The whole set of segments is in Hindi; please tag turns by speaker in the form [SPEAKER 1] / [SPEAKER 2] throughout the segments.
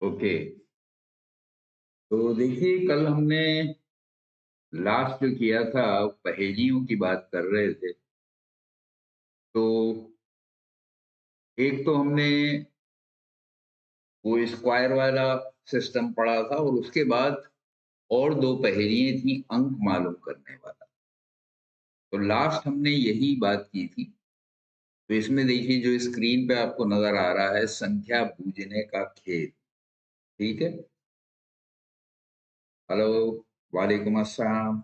[SPEAKER 1] ओके। तो देखिए, कल हमने लास्ट जो किया था, पहेलियों की बात कर रहे थे। तो एक तो हमने वो स्क्वायर वाला सिस्टम पढ़ा था और उसके बाद और 2 पहेलियाँ थी अंक मालूम करने वाला। तो लास्ट हमने यही बात की थी। तो इसमें देखिए, जो स्क्रीन पे आपको नज़र आ रहा है, संख्या बूझने का खेल, ठीक है? हेलो, वालेकुम अस्सलाम।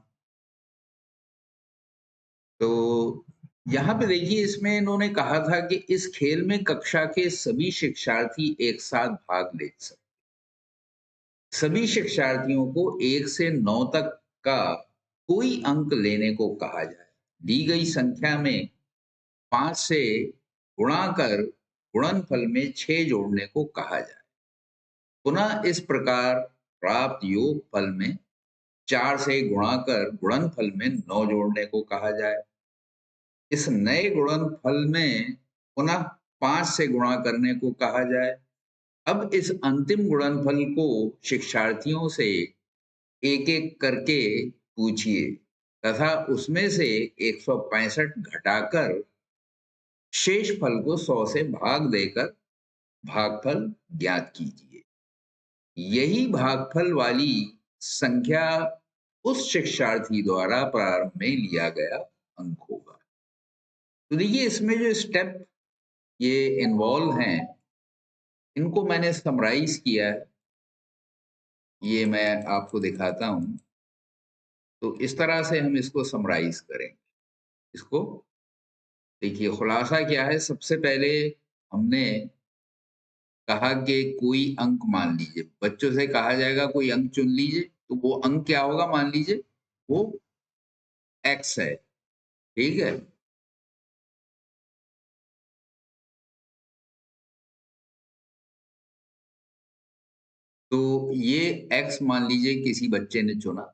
[SPEAKER 1] तो यहाँ पे देखिए, इसमें इन्होंने कहा था कि इस खेल में कक्षा के सभी शिक्षार्थी एक साथ भाग ले सकते। सभी शिक्षार्थियों को 1 से 9 तक का कोई अंक लेने को कहा जाए। दी गई संख्या में 5 से गुणा कर गुणनफल में 6 जोड़ने को कहा जाए। पुनः इस प्रकार प्राप्त योगफल में 4 से गुणा कर गुणनफल में 9 जोड़ने को कहा जाए। इस नए गुणनफल में पुनः 5 से गुणा करने को कहा जाए। अब इस अंतिम गुणनफल को शिक्षार्थियों से एक-एक करके पूछिए तथा उसमें से 165 घटाकर शेष फल को 100 से भाग देकर भागफल ज्ञात कीजिए। यही भागफल वाली संख्या उस शिक्षार्थी द्वारा प्रारंभ में लिया गया अंक होगा। तो देखिए, इसमें जो स्टेप ये इन्वॉल्व हैं, इनको मैंने समराइज़ किया है। ये मैं आपको दिखाता हूँ। तो इस तरह से हम इसको समराइज़ करेंगे। इसको देखिए, खुलासा क्या है, सबसे पहले हमने कहा कि कोई अंक मान लीजिए। बच्चों से कहा जाएगा कोई अंक चुन लीजिए, तो वो अंक क्या होगा, मान लीजिए वो x है, ठीक है? तो ये x मान लीजिए किसी बच्चे ने चुना।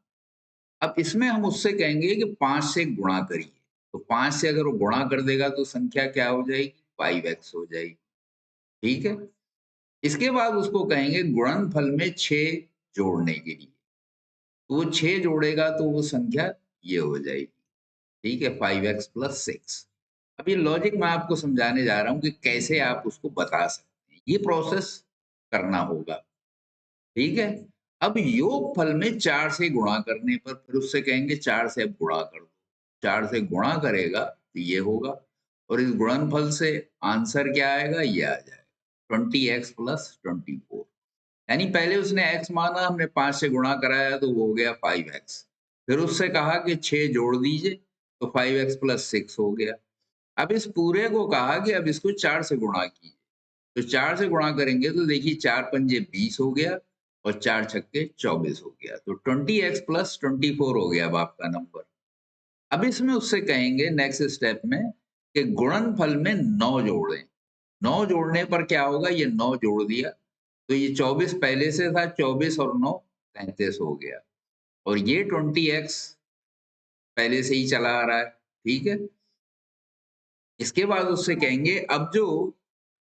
[SPEAKER 1] अब इसमें हम उससे कहेंगे कि 5 से गुणा करिए। तो 5 से अगर वो गुणा कर देगा तो संख्या क्या हो जाएगी? 5x हो जाएगी, ठीक है? इसके बाद उसको कहेंगे गुणनफल में 6 जोड़ने के लिए। तो वो 6 जोड़ेगा तो वो संख्या ये हो जाएगी, ठीक है? 5x plus 6। अब ये लॉजिक मैं आपको समझाने जा रहा हूँ कि कैसे आप उसको बता सकते हैं। ये प्रोसेस करना होगा, ठीक है? अब योगफल में 4 से गुणा करने पर फिर उससे कहेंगे 4 से अब गुणा कर दो। 4 से गुणा करेगा तो ये होगा और इस गुणनफल से आंसर क्या आएगा? ये आ जाएगा 20x प्लस 24। यानी पहले उसने x माना, हमने 5 से गुणा कराया तो वो हो गया 5x। फिर उससे कहा कि 6 जोड़ दीजिए तो 5x प्लस 6 हो गया। अब इस पूरे को कहा कि अब इसको 4 से गुणा कीजिए। तो 4 से गुणा करेंगे तो देखिए 4 पंजे 20 हो गया और 4 छक्के 24 हो गया। तो 20x प्लस 24 हो गया अब आपका नंबर। अब इसमें उससे कहेंगे नेक्स्ट स्टेप में कि गुणनफल में 9 जोड़ें। 9 जोड़ने पर क्या होगा? ये 9 जोड़ दिया तो ये 24 पहले से था, 24 और 9 33 हो गया और ये 20x पहले से ही चला आ रहा है, ठीक है? इसके बाद उससे कहेंगे अब जो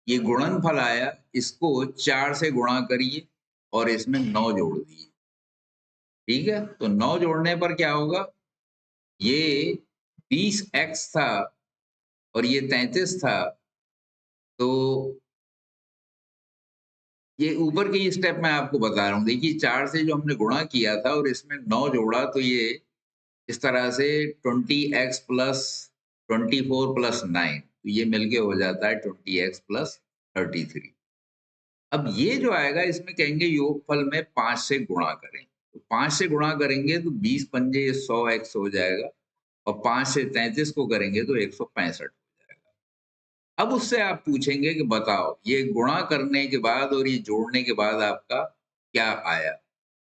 [SPEAKER 1] ये गुणनफल आया इसको 4 से गुणा करिए और इसमें 9 जोड़ दिए, ठीक है? तो 9 जोड़ने पर क्या होगा? ये 20x था और ये 33 था। तो ये ऊपर की स्टेप मैं आपको बता रहा हूँ। देखिए, 4 से जो हमने गुणा किया था और इसमें 9 जोड़ा तो ये इस तरह से 20x प्लस 24 प्लस 9 तो ये मिलके हो जाता है 20x प्लस 33। अब ये जो आएगा इसमें कहेंगे योगफल में 5 से गुणा करें। तो 5 से गुणा करेंगे तो 20 पंजे 100x हो जाएगा और 5 से 33 को करेंगे तो 165 हो जाएगा। अब उससे आप पूछेंगे कि बताओ ये गुणा करने के बाद और ये जोड़ने के बाद आपका क्या आया?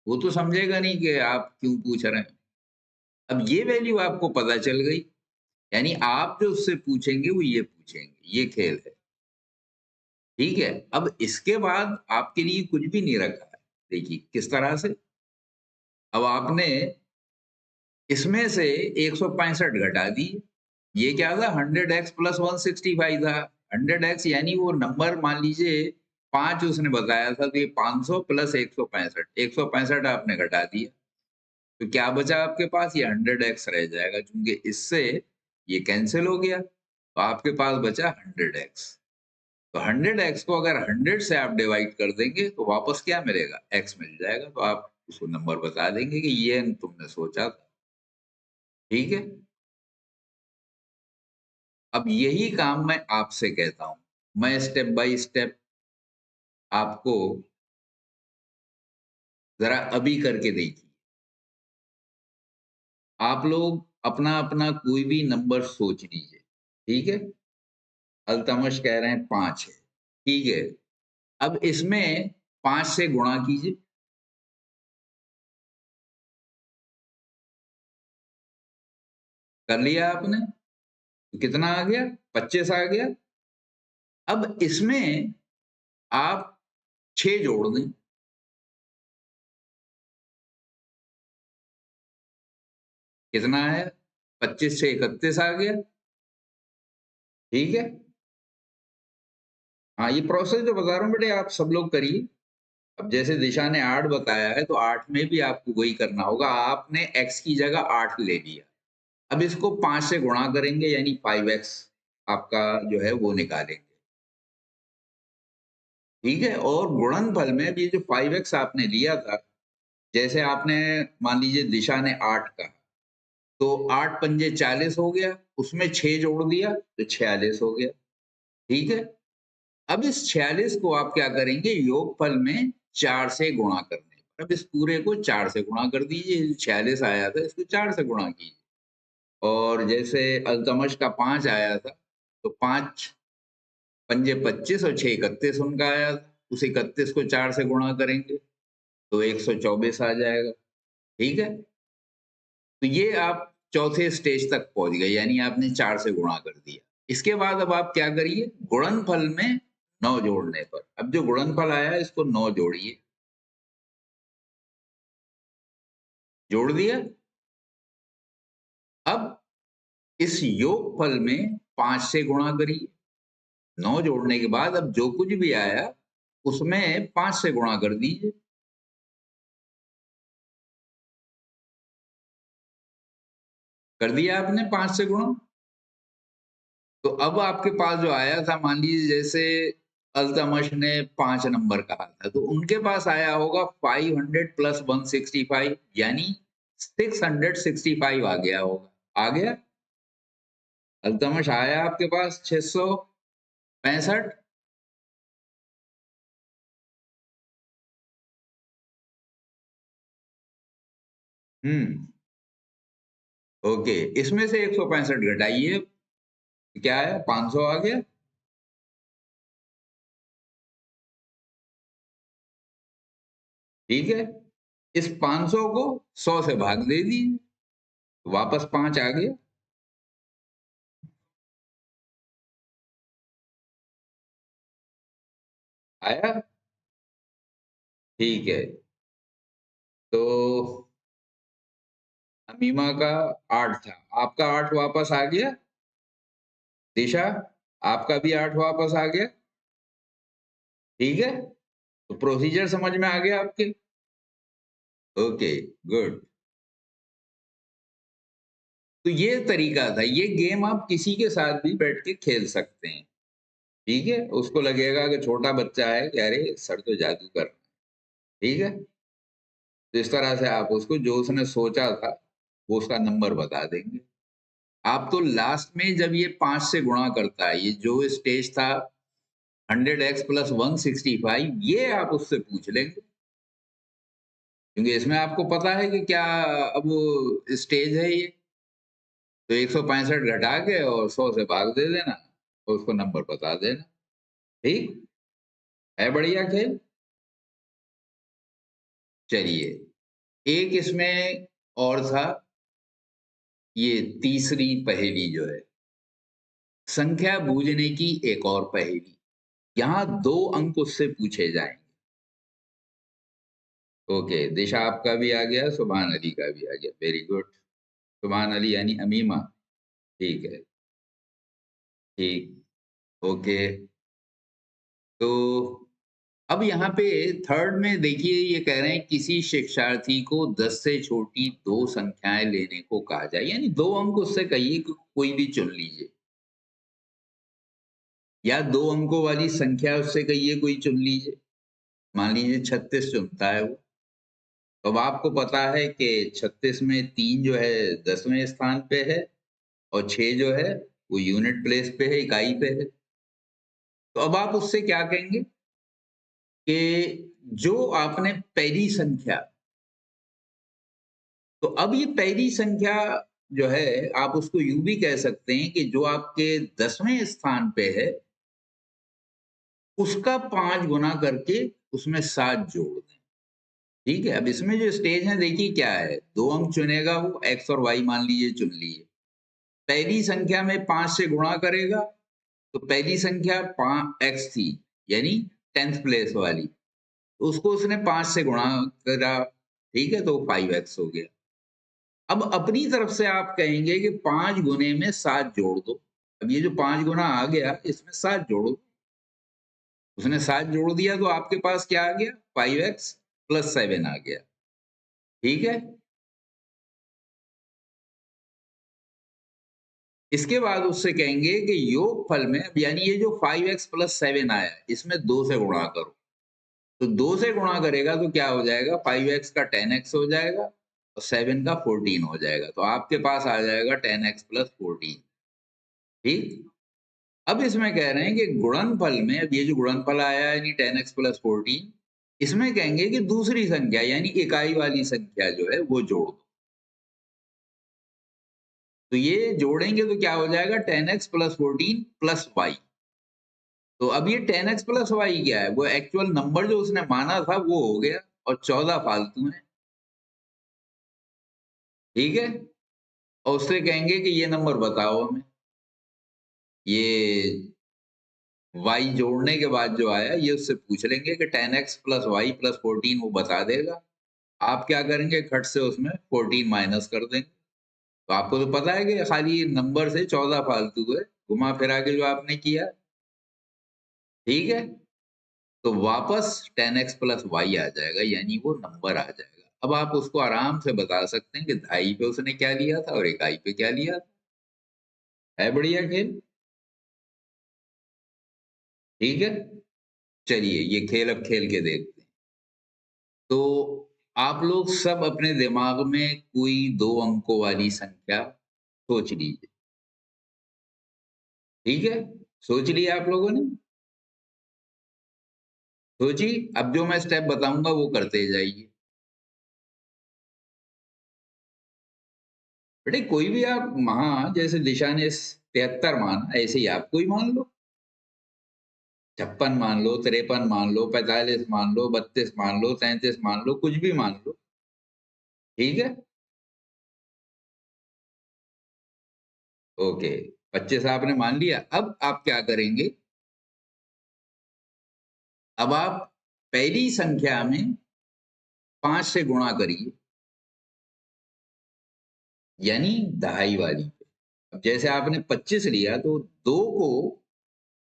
[SPEAKER 1] वो तो समझेगा नहीं कि आप क्यों पूछ रहे हैं। अब ये वैल्यू आपको पता चल गई, यानी आप जो उससे पूछेंगे वो ये पूछेंगे, ये खेल है। ठीक है? अब इसके बाद आपके लिए कुछ भी नहीं रखा है। देखिए किस तरह से, अब आपने इसमें से 165 घटा दिए। ये क्या था? 100x प्लस 165 था। 100x यानी वो नंबर मान लीजिए 5 उसने बताया था, तो ये 500 प्लस 165, 165 आपने घटा दिया, तो क्या बचा आपके पास? ये 100x रह जाएगा, क्योंकि इससे ये कैंसल हो गया, तो आपके पास बचा 100x। तो 100x को अगर 100 से आप डिवाइड कर देंगे तो वापस क्या मिलेगा? x मिल जाएगा। तो आप उसको नंबर बता देंगे कि ये तुमने सोचा था। ठीक है? अब यही काम मैं आपसे कहता हूं, मैं स्टेप बाय स्टेप आपको जरा अभी करके देखिए। आप लोग अपना अपना कोई भी नंबर सोच लीजिए। ठीक है? अल्तमश कह रहे हैं 5 है। ठीक है? अब इसमें 5 से गुणा कीजिए। कर लिया आपने? तो कितना आ गया? 25 आ गया। अब इसमें आप 6 जोड़ दें। कितना आया? 25 से 31 आ गया। ठीक है? हाँ, ये प्रोसेस जो बता रहा हूँ बेटे, आप सब लोग करिए। अब जैसे दिशा ने 8 बताया है, तो 8 में भी आपको वही करना होगा। आपने x की जगह 8 ले लिया। अब इसको 5 से गुणा करेंगे, यानी 5x आपका जो है वो निकालेंगे। ठीक है? और गुणनफल में भी जो 5x आपने लिया था, जैसे आपने मान लीजिए दिशा ने 8 कहा, तो 8 पंजे 40 हो गया, उसमें 6 जोड़ दिया तो 46 हो गया। ठीक है? अब इस 46 को आप क्या करेंगे? योगफल में 4 से गुणा करने पर। अब इस पूरे को 4 से गुणा कर दीजिए। 46 आया था, इसको 4 से गुणा कीजिए। और जैसे अल्तमश का 5 आया था, तो 5 पंजे 25 और 6 31 उनका आया था। उस 31 को 4 से गुणा करेंगे तो 124 आ जाएगा। ठीक है? तो ये आप चौथे स्टेज तक पहुंच गए, यानी आपने 4 से गुणा कर दिया। इसके बाद अब आप क्या करिए? गुणनफल में 9 जोड़ने पर, अब जो गुणनफल आया इसको 9 जोड़िए। जोड़ दिया? अब इस योगफल में 5 से गुणा करिए। 9 जोड़ने के बाद अब जो कुछ भी आया उसमें 5 से गुणा कर दीजिए। कर दिया आपने 5 से गुणा? तो अब आपके पास जो आया था, मान लीजिए जैसे अल्तमश ने 5 नंबर कहा था, तो उनके पास आया होगा 500 प्लस 165, यानी 665 आ गया होगा। आ गया? अल्तमश आया आपके पास 665। हम्म। ओके, इसमें से 165 घटाइए, क्या है? 500 आ गया। ठीक है? इस 500 को 100 से भाग दे दीजिए, वापस 5 आ गया। आया? ठीक है। तो अमीमा का 8 था, आपका 8 वापस आ गया। दिशा, आपका भी 8 वापस आ गया। ठीक है? तो प्रोसीजर समझ में आ गया आपके? Okay, good. तो ये तरीका था, ये गेम आप किसी के साथ भी बैठ के खेल सकते हैं। ठीक है? उसको लगेगा कि छोटा बच्चा है कि अरे सर तो जादू कर रहे हैं। ठीक है? तो इस तरह से आप उसको जो उसने सोचा था वो उसका नंबर बता देंगे। आप तो लास्ट में जब ये 5 से गुणा करता है, ये जो स्टेज था 100x प्लस 165, ये आप उससे पूछ लेंगे, क्योंकि इसमें आपको पता है कि क्या अब वो स्टेज है ये। तो 165 घटा के और 100 से भाग दे देना और उसको नंबर बता देना। ठीक है? बढ़िया खेल। चलिए, एक इसमें और था, ये तीसरी पहेली जो है, संख्या बूझने की एक और पहेली। यहाँ 2 अंक उससे पूछे जाएंगे। ओके, दिशा आपका भी आ गया, सुभान अली का भी आ गया, वेरी गुड। सुभान अली यानी अमीमा। ठीक है। ठीक। ओके। तो अब यहाँ पे थर्ड में देखिए ये कह रहे हैं किसी शिक्षार्थी को 10 से छोटी 2 संख्याएँ लेने को कहा जाए, यानी 2 अंक उससे कहिए कि कोई भी चुन लीजिए या 2 अंकों वाली संख्या उससे कहिए कोई चुन लीजिए। मान लीजिए 36 चुनता है वो। तो अब आपको पता है कि 36 में 3 जो है 10वें स्थान पे है और 6 जो है वो यूनिट प्लेस पे है, इकाई पे है। तो अब आप उससे क्या कहेंगे कि जो आपने पहली संख्या, तो अब ये पहली संख्या जो है आप उसको यूँ भी कह सकते हैं कि जो आपके 10वें स्थान पे है, उसका 5 गुना करके उसमें 7 जोड़ दें। ठीक है? अब इसमें जो स्टेज है देखिए क्या है, 2 अंक चुनेगा वो एक्स और वाई मान लीजिए चुन लिए। पहली संख्या में 5 से गुणा करेगा, तो पहली संख्या एक्स थी, यानी 10th प्लेस वाली। तो उसको उसने 5 से गुणा करा, ठीक है? तो 5x हो गया। अब अपनी तरफ से आप कहेंगे कि 5 गुने में 7 जोड़ दो। अब ये जो 5 गुना आ गया, इसमें 7 जोड़ो। उसने 7 जोड़ दिया तो आपके पास क्या आ गया? 5x प्लस 7 आ गया। ठीक है? इसके बाद उससे कहेंगे कि योगफल में, अब यानी ये जो 5x प्लस 7 आया, इसमें 2 से गुणा करो। तो 2 से गुणा करेगा तो क्या हो जाएगा? 5x का 10x हो जाएगा और 7 का 14 हो जाएगा। तो आपके पास आ जाएगा 10x प्लस 14। ठीक? अब इसमें कह रहे हैं कि गुणनफल में, अब ये जो गुणनफल आया है यानी 10x प्लस 14, इसमें कहेंगे कि दूसरी संख्या यानी इकाई वाली संख्या जो है वो जोड़ दो। तो ये जोड़ेंगे तो क्या हो जाएगा? 10x plus 14 plus y। तो अब ये 10x प्लस y क्या है? वो एक्चुअल नंबर जो उसने माना था वो हो गया और 14 फालतू है। ठीक है? और उससे कहेंगे कि ये नंबर बताओ हमें। ये y जोड़ने के बाद जो आया ये उससे पूछ लेंगे कि 10x प्लस y प्लस 14 वो बता देगा। आप क्या करेंगे? खट से उसमें 14 माइनस कर देंगे। तो आपको तो पता है कि खाली नंबर से 14 फालतू है, घुमा फिरा के जो आपने किया। ठीक है? तो वापस 10x प्लस y आ जाएगा, यानी वो नंबर आ जाएगा। अब आप उसको आराम से बता सकते हैं कि दहाई पे उसने क्या लिया था और इकाई पे क्या लिया था। है बढ़िया खेल? ठीक है? चलिए ये खेल अब खेल के देखते हैं। तो आप लोग सब अपने दिमाग में कोई 2 अंकों वाली संख्या सोच लीजिए। ठीक है? सोच लिया आप लोगों ने? सोची? अब जो मैं स्टेप बताऊँगा वो करते जाइए। बेटे कोई भी आप जैसे दिशा ने 73 माना, ऐसे ही आप कोई मान लो। 56 मान लो, 53 मान लो, 45 मान लो, 32 मान लो, 33 मान लो, कुछ भी मान लो। ठीक है? ओके, 25 आपने मान लिया। अब आप क्या करेंगे? अब आप पहली संख्या में 5 से गुणा करिए, यानी दहाई वाली। अब जैसे आपने 25 लिया तो 2 को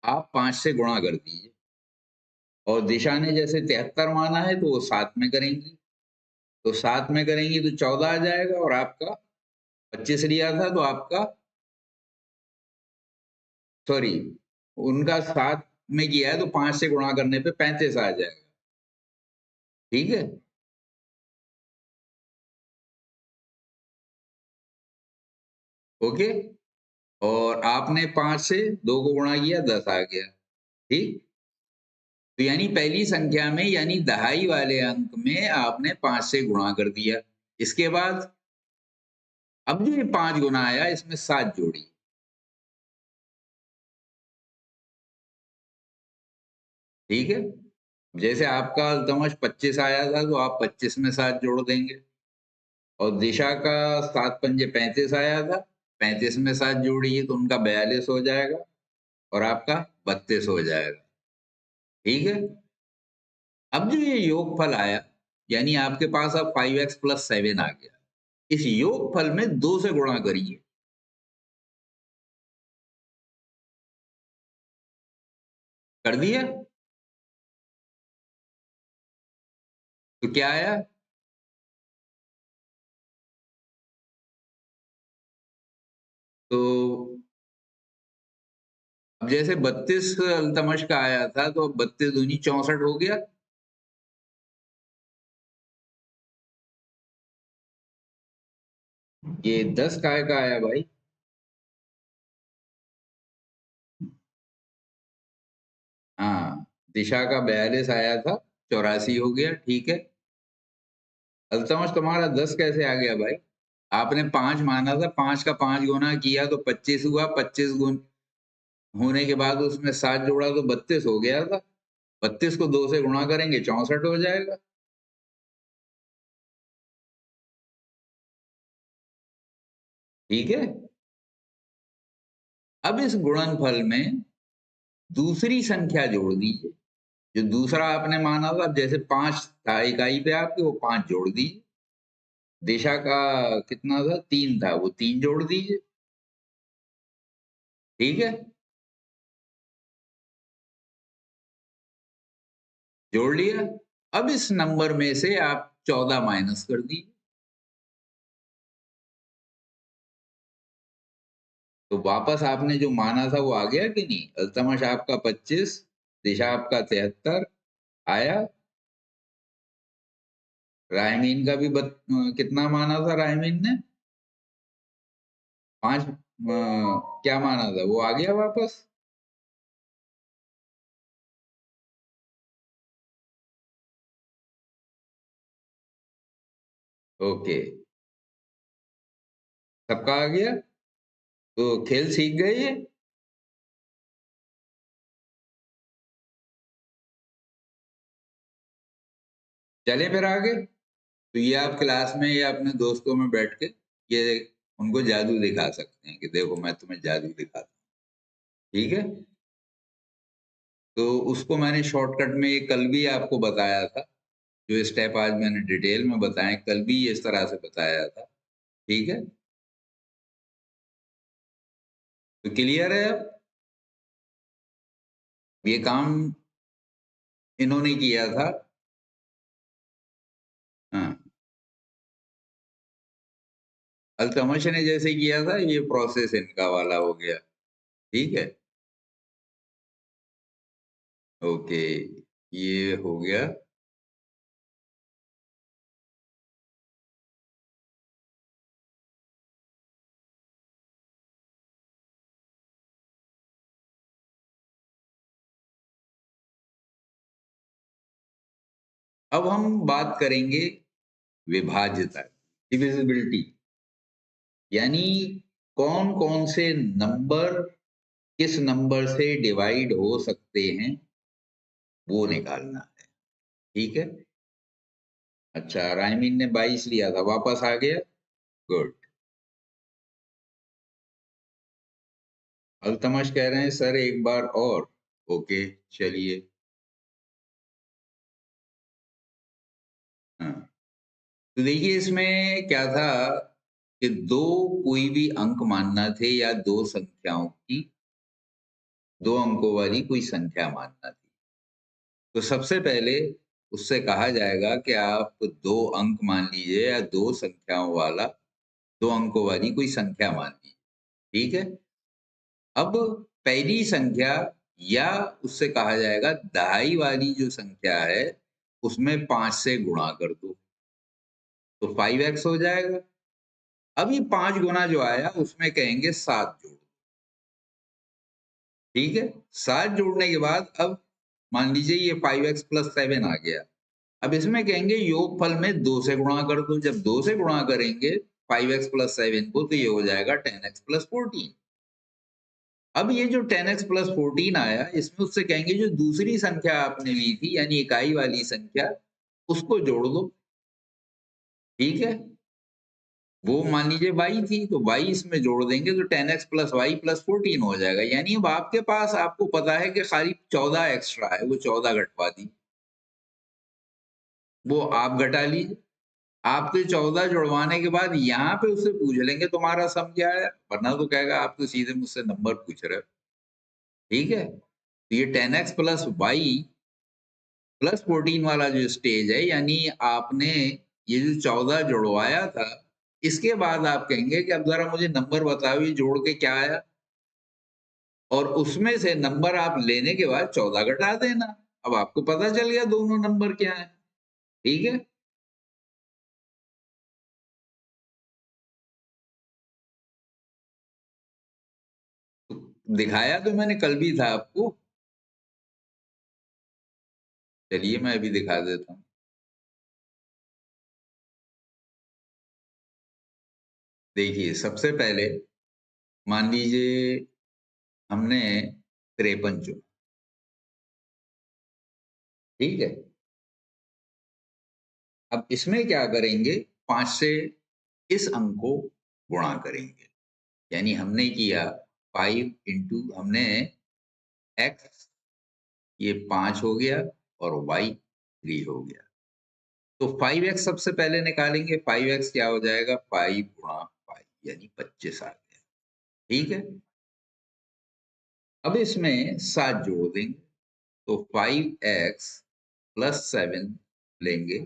[SPEAKER 1] आप 5 से गुणा कर दीजिए और दिशा ने जैसे 73 माना है तो वो 7 में करेंगी। तो 7 में करेंगी तो 14 आ जाएगा और आपका 25 लिया था तो आपका, सॉरी, उनका 7 में किया है तो 5 से गुणा करने पे 35 आ जाएगा। ठीक है? ओके? और आपने 5 से 2 को गुणा किया 10 आ गया। ठीक? तो यानी पहली संख्या में यानी दहाई वाले अंक में आपने 5 से गुणा कर दिया। इसके बाद अब जो ये 5 गुना आया इसमें 7 जोड़िए। ठीक है? जैसे आपका अल्तमश 25 आया था तो आप 25 में 7 जोड़ देंगे और दिशा का 7 पंजे 35 आया था, 35 में 7 जोड़िए तो उनका 42 हो जाएगा और आपका 32 हो जाएगा। ठीक है? अब जो ये योगफल आया, यानी आपके पास अब 5x प्लस 7 आ गया। इस योगफल में 2 से गुणा करिए। कर दिया? तो क्या आया? तो अब जैसे 32 अल्तमश का आया था, तो अब 32 दूनी 64 हो गया। ये 10 काय का आया भाई? हाँ, दिशा का 42 आया था, 84 हो गया, ठीक है। अल्तमश तुम्हारा 10 कैसे आ गया भाई? आपने 5 माना था, 5 का 5 गुना किया तो 25 हुआ, 25 गुण होने के बाद उसमें 7 जोड़ा तो 32 हो गया था। 32 को 2 से गुणा करेंगे 64 हो जाएगा। ठीक है। अब इस गुणनफल में दूसरी संख्या जोड़ दीजिए। जो दूसरा आपने माना था, जैसे 5 था इकाई पे आपके, वो 5 जोड़ दीजिए। दिशा का कितना था? 3 था, वो 3 जोड़ दीजिए। ठीक है, जोड़ लिया। अब इस नंबर में से आप 14 माइनस कर दीजिए। तो वापस आपने जो माना था वो आ गया कि नहीं? अल्तमश आपका 25, दिशा आपका 73 आया। रायमीन का भी कितना माना था रायमीन ने? 5 क्या माना था, वो आ गया वापस। ओके, सबका आ गया। तो खेल सीख गए ये। चले फिर आगे। तो ये आप क्लास में या अपने दोस्तों में बैठ के ये उनको जादू दिखा सकते हैं कि देखो मैं तुम्हें जादू दिखाता हूँ। ठीक है। तो उसको मैंने शॉर्टकट में ये कल भी आपको बताया था। जो स्टेप आज मैंने डिटेल में बताए, कल भी इस तरह से बताया था। ठीक है। तो क्लियर है अब? ये काम इन्होंने किया था। हाँ, अल्तमश ने जैसे किया था, ये प्रोसेस इनका वाला हो गया। ठीक है। ओके, ये हो गया। अब हम बात करेंगे विभाज्यता, डिविजिबिलिटी, यानी कौन कौन से नंबर किस नंबर से डिवाइड हो सकते हैं, वो निकालना है। ठीक है। अच्छा, रायमीन ने 22 लिया था, वापस आ गया। गुड। अल्तमश कह रहे हैं सर एक बार और। ओके, चलिए। हाँ, तो देखिए इसमें क्या था कि दो कोई भी अंक मानना थे या दो संख्याओं की, 2 अंकों वाली कोई संख्या मानना थी। तो सबसे पहले उससे कहा जाएगा कि आप 2 अंक मान लीजिए या 2 संख्याओं वाला 2 अंकों वाली कोई संख्या मान लीजिए। ठीक है? अब पहली संख्या या उससे कहा जाएगा दहाई वाली जो संख्या है, उसमें 5 से गुणा कर दो, तो 5x हो जाएगा। अब ये 5 गुना जो आया उसमें कहेंगे 7 जोड़ो। ठीक है? 7 जोड़ने के बाद अब मान लीजिए ये 5x + 7 आ गया। अब इसमें कहेंगे योगफल में 2 से गुणा कर दो। जब 2 से गुणा करेंगे 5x + 7 को, तो ये हो जाएगा 10x + 14। अब ये जो 10x + 14 आया, इसमें उससे कहेंगे जो दूसरी संख्या आपने ली थी यानी इकाई वाली संख्या, उसको जोड़ दो। ठीक है? वो मान लीजिए y थी, तो y इसमें जोड़ देंगे तो 10x + y + 14 हो जाएगा। यानी अब आपके पास, आपको पता है कि खाली 14 एक्स्ट्रा है, वो 14 घटवा दी। वो आप घटा लीजिए। आपके 14 जुड़वाने के बाद यहाँ पे उससे पूछ लेंगे तुम्हारा सम क्या है? वरना तो कहेगा आप तो सीधे मुझसे नंबर पूछ रहे हो। ठीक है? तो ये 10x + y +14 वाला जो स्टेज है, यानी आपने ये जो 14 जुड़वाया था, इसके बाद आप कहेंगे कि अब ज़रा मुझे नंबर बताओ ये जोड़ के क्या आया? और उसमें से नंबर आप लेने के बाद 14 घटा देना। अब आपको पता चल गया दोनों नंबर क्या हैं, ठीक है? तो दिखाया तो मैंने कल भी था आपको। चलिए मैं अभी दिखा देता हूँ। देखिए, सबसे पहले मान लीजिए हमने 53 चुना, ठीक है? अब इसमें क्या करेंगे, 5 से इस अंक को गुणा करेंगे। यानी हमने किया 5 इंटू हमने x, ये 5 हो गया और y 3 हो गया। तो 5x सबसे पहले निकालेंगे, 5x क्या हो जाएगा, 5 गुणा 5 यानी 25 आ गया, ठीक है? अब इसमें 7 जोड़ देंगे, तो 5x प्लस 7 लेंगे,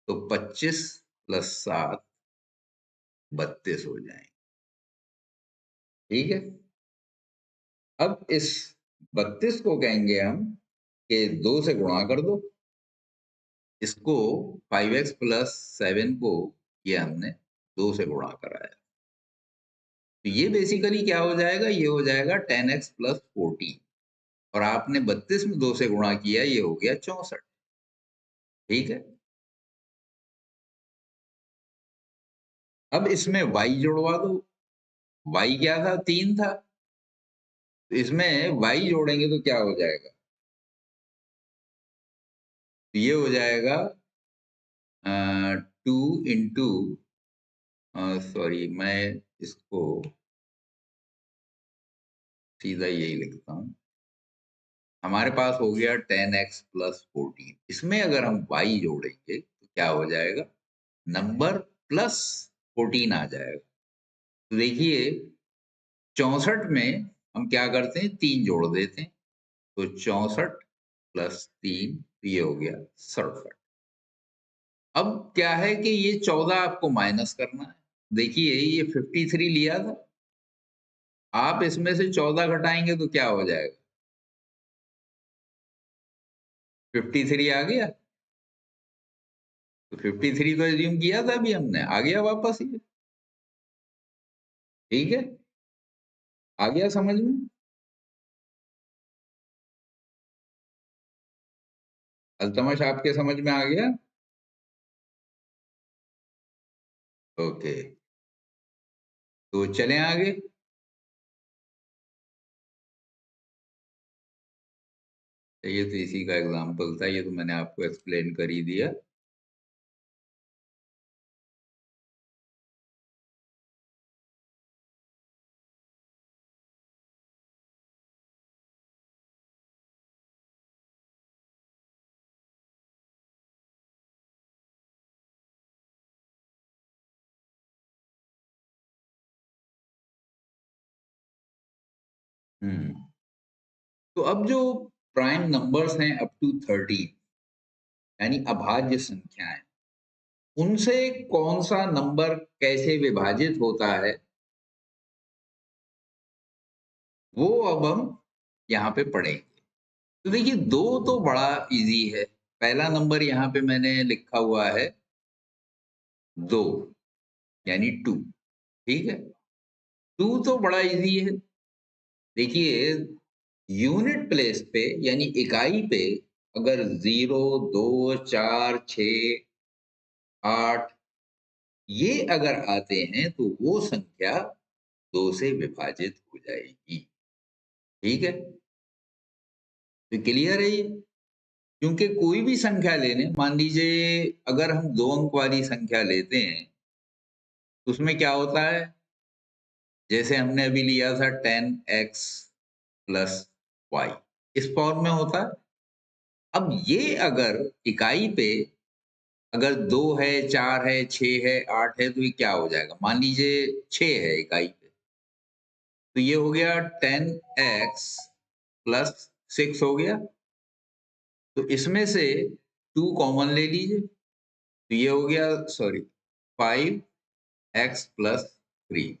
[SPEAKER 1] तो 25 प्लस 7 32 हो जाएंगे, ठीक है? अब इस 32 को कहेंगे हम कि 2 से गुणा कर दो। इसको 5x प्लस 7 को ये हमने 2 से गुणा कराया। तो ये बेसिकली क्या हो जाएगा, ये हो जाएगा 10x प्लस 14 और आपने 32 में 2 से गुणा किया, ये हो गया 64, ठीक है? अब इसमें y जुड़वा दो, y क्या था, 3 था। तो इसमें y जोड़ेंगे तो क्या हो जाएगा, तो ये हो जाएगा 2 इंटू, सॉरी मैं इसको सीधा यही लिखता हूँ। हमारे पास हो गया 10x प्लस 14, इसमें अगर हम y जोड़ेंगे तो क्या हो जाएगा, नंबर प्लस 14 आ जाएगा। तो देखिए 64 में हम क्या करते हैं, 3 जोड़ देते हैं, तो 64 प्लस 3 ये हो गया 67। अब क्या है कि ये 14 आपको माइनस करना है। देखिए ये 53 लिया था, आप इसमें से 14 घटाएंगे तो क्या हो जाएगा, 53 आ गया। तो 53 तो एज्यूम किया था अभी हमने, आ गया वापस ये, ठीक है? आ गया समझ में? अल्तमश आपके समझ में आ गया? ओके, तो चलें आगे। ये तो इसी का एग्जाम्पल था, ये तो मैंने आपको एक्सप्लेन कर ही दिया। हम्म, तो अब जो प्राइम नंबर्स हैं अप टू 13, यानी अभाज्य संख्याएं, उनसे कौन सा नंबर कैसे विभाजित होता है, वो अब हम यहाँ पे पढ़ेंगे। तो देखिए दो तो बड़ा इजी है। पहला नंबर यहाँ पे मैंने लिखा हुआ है 2, यानी 2, ठीक है? 2 तो बड़ा इजी है। देखिए यूनिट प्लेस पे यानी इकाई पे अगर 0, 2, 4, 6, 8 ये अगर आते हैं तो वो संख्या 2 से विभाजित हो जाएगी, ठीक है? तो क्लियर है ये? क्योंकि कोई भी संख्या लेने, मान लीजिए अगर हम 2 अंक वाली संख्या लेते हैं, तो उसमें क्या होता है, जैसे हमने अभी लिया था 10x प्लस वाई, इस फॉर्म में होता है। अब ये अगर इकाई पे अगर 2 है, 4 है, 6 है, 8 है, तो ये क्या हो जाएगा, मान लीजिए 6 है इकाई पे, तो ये हो गया 10x प्लस 6 हो गया। तो इसमें से 2 कॉमन ले लीजिए, तो ये हो गया, सॉरी, 5x प्लस 3,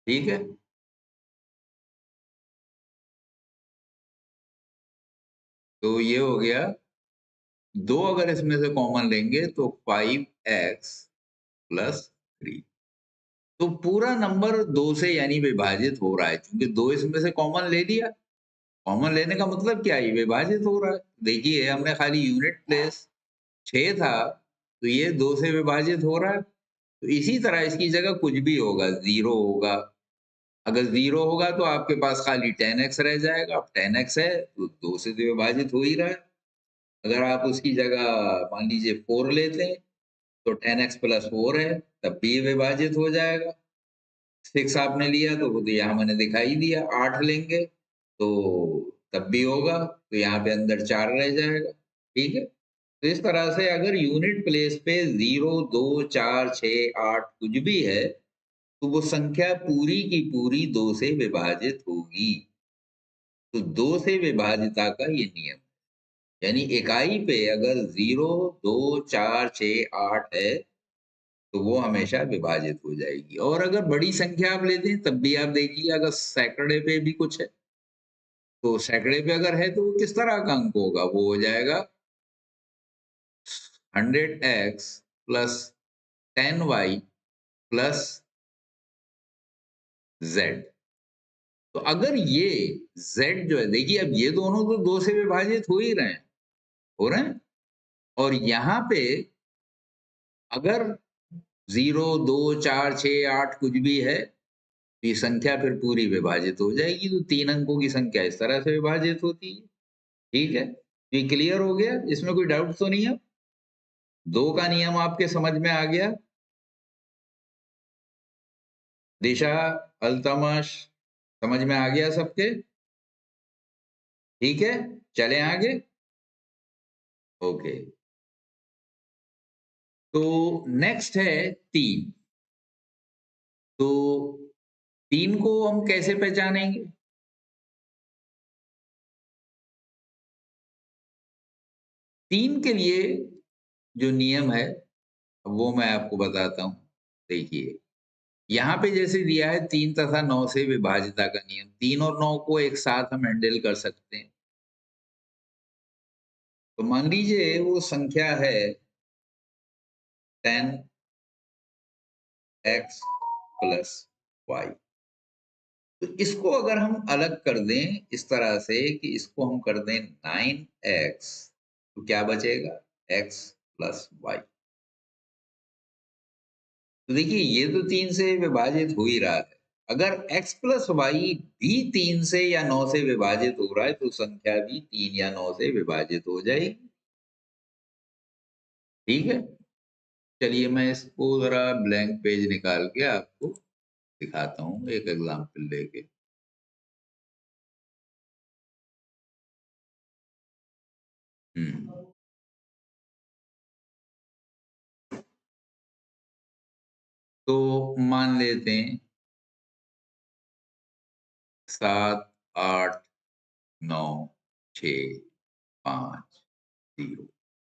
[SPEAKER 1] ठीक है। तो ये हो गया, 2 अगर इसमें से कॉमन लेंगे तो 5x प्लस 3। तो पूरा नंबर 2 से यानी विभाजित हो रहा है, क्योंकि 2 इसमें से कॉमन ले लिया। कॉमन लेने का मतलब क्या है, विभाजित हो रहा है। देखिए हमने खाली यूनिट प्लेस 6 था, तो ये 2 से विभाजित हो रहा है। तो इसी तरह इसकी जगह कुछ भी होगा, 0 होगा। अगर 0 होगा तो आपके पास खाली 10x रह जाएगा। अब 10x है तो 2 से तो विभाजित हो ही रहा है। अगर आप उसकी जगह मान लीजिए 4 लेते हैं तो 10x प्लस 4 है, तब भी ये विभाजित हो जाएगा। 6 आपने लिया तो वो तो यहाँ मैंने दिखाई दिया, 8 लेंगे तो तब भी होगा, तो यहाँ पे अंदर 4 रह जाएगा, ठीक है। तो इस तरह से अगर यूनिट प्लेस पे 0, 2, 4, 6, 8 कुछ भी है, तो वो संख्या पूरी की पूरी 2 से विभाजित होगी। तो 2 से विभाजिता का ये नियम, यानी इकाई पे अगर 0, 2, 4, 6, 8 है, तो वो हमेशा विभाजित हो जाएगी। और अगर बड़ी संख्या आप लेते हैं तब भी आप देखिए, अगर सैकड़े पे भी कुछ है, तो सैकड़े पे अगर है तो वो किस तरह का अंक होगा, वो हो जाएगा 100x plus 10y plus z। तो अगर ये z जो है, देखिए अब ये दोनों तो 2 से विभाजित हो ही रहे हैं, हो रहे हैं। और यहाँ पे अगर 0, 2, 4, 6, 8 कुछ भी है, तो ये संख्या फिर पूरी विभाजित हो जाएगी। तो 3 अंकों की संख्या इस तरह से विभाजित होती है, ठीक है। तो ये क्लियर हो गया, इसमें कोई डाउट तो नहीं है। 2 का नियम आपके समझ में आ गया। दिशा, अल्तमश, समझ में आ गया सबके? ठीक है, चलें आगे। ओके, तो नेक्स्ट है 3। तो 3 को हम कैसे पहचानेंगे? 3 के लिए जो नियम है वो मैं आपको बताता हूँ। देखिए, यहाँ पे जैसे दिया है 3 तथा 9 से विभाजिता का नियम, 3 और 9 को एक साथ हम हैंडल कर सकते हैं। तो मान लीजिए वो संख्या है 10x प्लस y। तो इसको अगर हम अलग कर दें इस तरह से कि इसको हम कर दें 9x, तो क्या बचेगा, x प्लस y। तो देखिए ये तो 3 से विभाजित हो ही रहा है। अगर x प्लस वाई भी 3 से या 9 से विभाजित हो रहा है, तो संख्या भी 3 या 9 से विभाजित हो जाएगी, ठीक है। चलिए मैं इसको जरा ब्लैंक पेज निकाल के आपको दिखाता हूँ एक एग्जाम्पल लेके। तो मान लेते हैं 7, 8, 9, 6, 5, 0,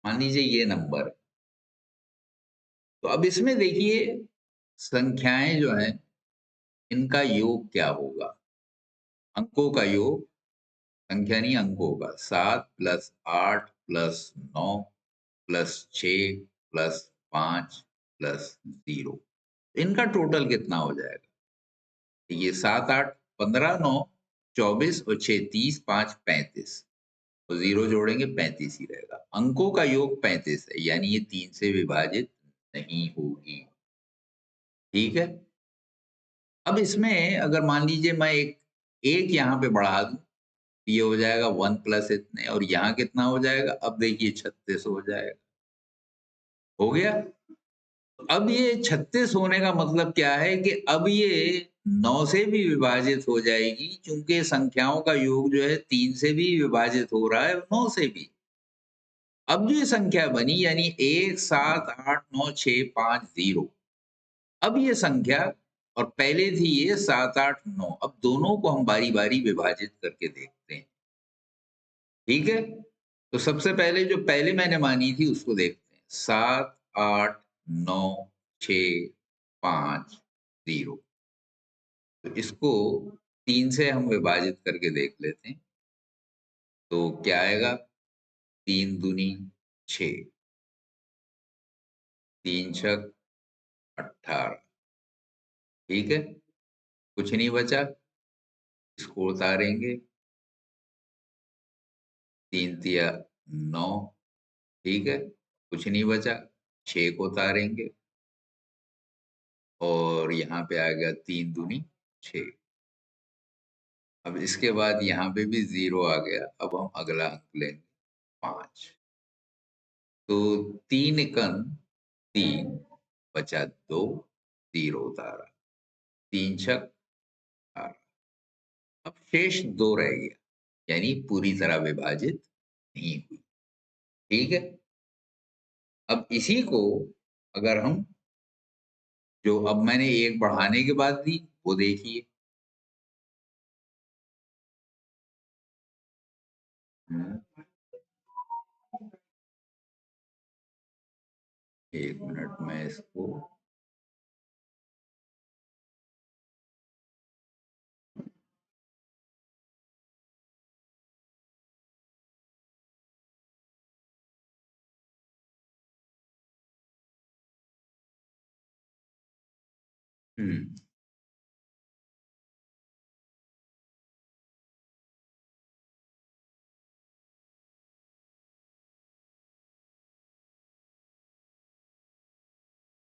[SPEAKER 1] मान लीजिए ये नंबर। तो अब इसमें देखिए संख्याएं जो हैं इनका योग क्या होगा, अंकों का योग, संख्या नहीं अंकों का। 7 plus 8 plus 9 plus 6 plus 5 plus 0, इनका टोटल कितना हो जाएगा? ये 7, 8, 15, 9, 24 और 6, 30, 5, 35 और 0 जोड़ेंगे 35 ही रहेगा। अंकों का योग 35 है, यानी ये 3 से विभाजित नहीं होगी, ठीक है। अब इसमें अगर मान लीजिए मैं एक यहाँ पे बढ़ा दूं, ये हो जाएगा 1 प्लस इतने, और यहाँ कितना हो जाएगा, अब देखिए 36 हो जाएगा, हो गया। अब ये 36 होने का मतलब क्या है कि अब ये 9 से भी विभाजित हो जाएगी, क्योंकि संख्याओं का योग जो है 3 से भी विभाजित हो रहा है, 9 से भी। अब जो ये संख्या बनी यानी 1, 7, 8, 9, 6, 5, 0, अब ये संख्या, और पहले थी ये 7, 8, 9, अब दोनों को हम बारी बारी विभाजित करके देखते हैं, ठीक है। तो सबसे पहले जो पहले मैंने मानी थी उसको देखते हैं। 7, 8, 9, 6, 5, 0। तो इसको 3 से हम विभाजित करके देख लेते हैं। तो क्या आएगा? 3 दूनी 6, 3 छक 18। ठीक है? कुछ नहीं बचा, इसको उतारेंगे। 3 तिया 9। ठीक है? कुछ नहीं बचा, 6 को उतारेंगे और यहाँ पे आ गया 3 दूनी 6। अब इसके बाद यहाँ पे भी 0 आ गया। अब हम अगला अंक लेंगे 5। तो 3 एकम 3 बचा 2, 0 उतारा। 3 छक 18। अब शेष 2 रह गया, यानी पूरी तरह विभाजित नहीं हुई। ठीक है? अब इसी को अगर हम जो अब मैंने 1 बढ़ाने के बाद दी, वो देखिए। हुँ, 1 मिनट में इसको हुँ।